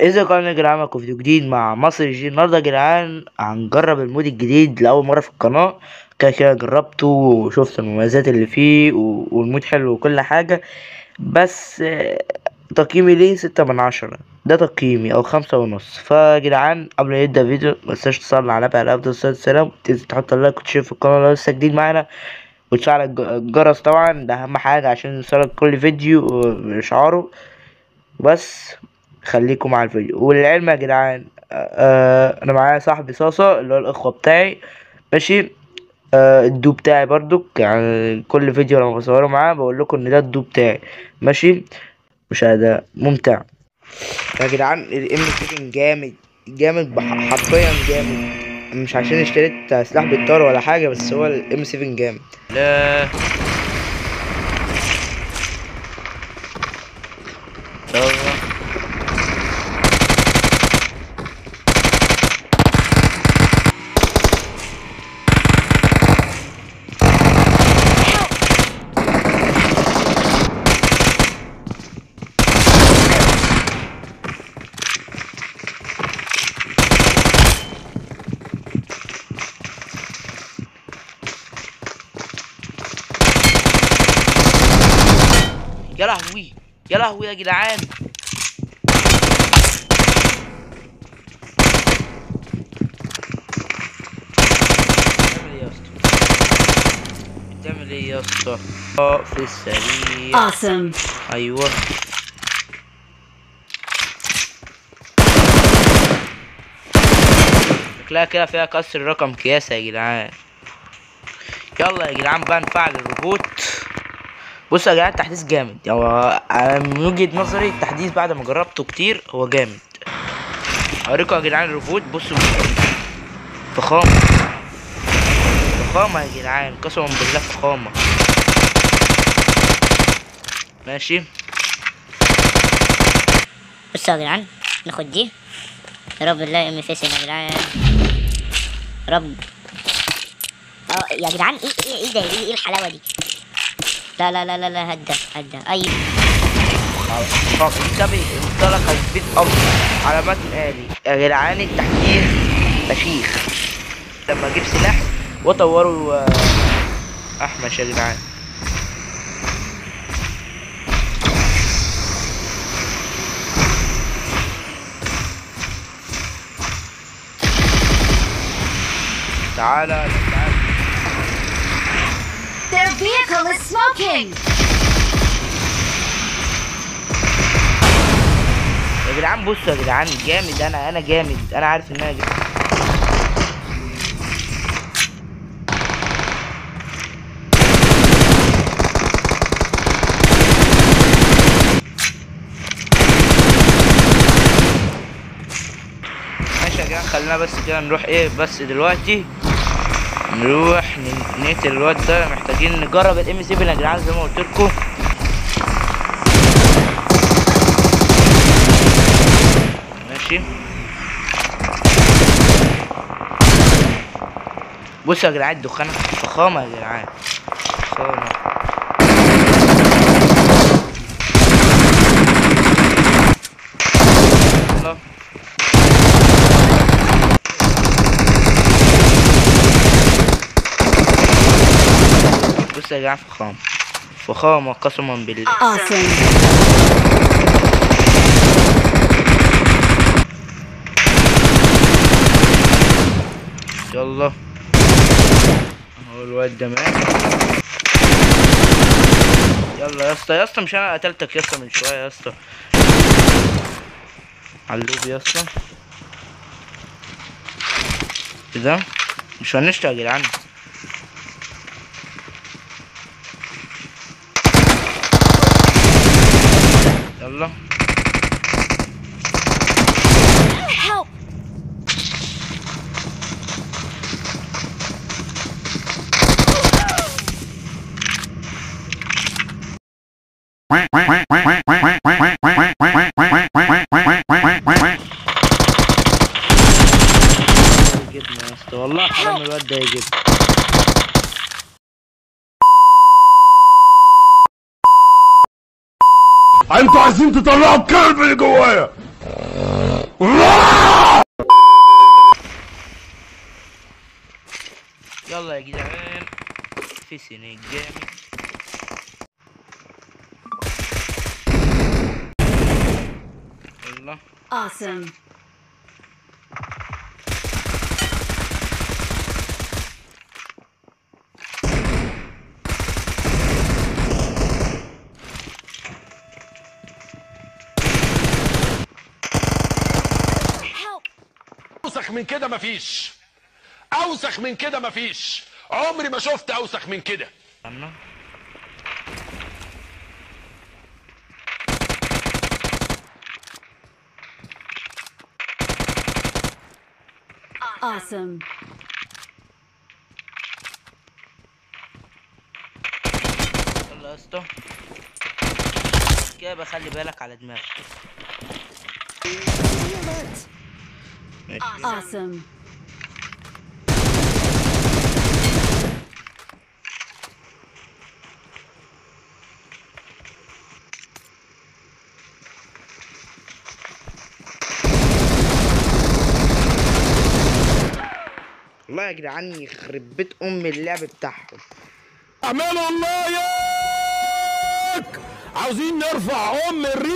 اذا كان يا جدعان معاكم فيديو جديد مع مصري جي. النهارده يا جدعان هنجرب المود الجديد لاول مره في القناه. كده جربته وشفت المميزات اللي فيه والمود حلو وكل حاجه. بس تقييمي ليه 6/10. ده تقييمي او 5.5. فيا جدعان قبل ما نبدا الفيديو متنساش تصلي على النبي عليه افضل الصلاه والسلام، تحط اللايك وتشترك في القناه لو لسه جديد معانا، وتفعل الجرس طبعا، ده اهم حاجه عشان يوصلك كل فيديو باشعاره. بس خليكم مع الفيديو. وللعلم يا جدعان انا معايا صاحبي صاصة اللي هو الاخوة بتاعي، ماشي. الدو بتاعي برضو، يعني كل فيديو لما بصوره معاه بقول لكم ان ده الدو بتاعي، ماشي. مشاهدة ممتع يا جدعان. الام 7 جامد جامد، حرفيا جامد. مش عشان اشتريت سلاح بالطار ولا حاجة، بس هو الام 7 جامد. لا يلا يا لهوي يا لهوي يا جدعان. بتعمل ايه يا اسطى؟ في السريع. Awesome. ايوه شكلها كده فيها كسر رقم قياسي يا جدعان. يلا يا جدعان بقى نفعل الروبوت. بصوا يا جدعان التحديث جامد. هو من وجهة نظري التحديث بعد ما جربته كتير هو جامد. اوريكم يا جدعان الروبوت. بصوا فخامة فخامة يا جدعان، قسما بالله فخامة. ماشي بصوا يا جدعان، ناخد دي. يا رب نلاقي ام فيسن يا جدعان، يا رب. يا جدعان ايه ده؟ ايه الحلاوه دي؟ لا لا لا لا لا، هدى اي. انتبه انطلق البيت افضل علامات آلي يا جدعان. التحديث فشيخ. لما اجيب سلاح واطوره احمش يا جدعان. تعالى تعالى. Their vehicle is smoking! يا جدعان بصوا يا جدعان جامد. انا جامد، انا عارف ان انا جامد. ماشي يا جدعان، خلينا بس كده نروح ايه بس دلوقتي. نروح نقتل الواد ده. محتاجين نجرب الام 7 يا جدعان زي ما قلت لكم. ماشي بصوا يا جدعان الدخان فخامة يا جدعان، فخامة. يلا بصوا يا جدعان فخامة فخامة قسما بالله. Awesome. يلا اهو الواد ده مات. يلا يا اسطى يا اسطى، مش انا قتلتك يا اسطى من شويه يا اسطى؟ علوب يا اسطى كده مش هنشتغل يا جدعان. يلا Help! جبنا يا اسطى والله حرام الواد ده يجيب. انتوا عايزين تطلعوا الكلب اللي جوايا. يا جدعان في سنة جامد. يلا Awesome. Help! اوسخ من كده مفيش، اوسخ من كده مفيش، عمري ما شفت اوسخ من كده. استنى Awesome. يلا يا اسطى كده بخلي بالك على دماغك. ماشي. Awesome. والله يا جدعان يخرب بيت ام اللعب بتاعهم. اعملوا الله ياك، عاوزين نرفع ام الريت.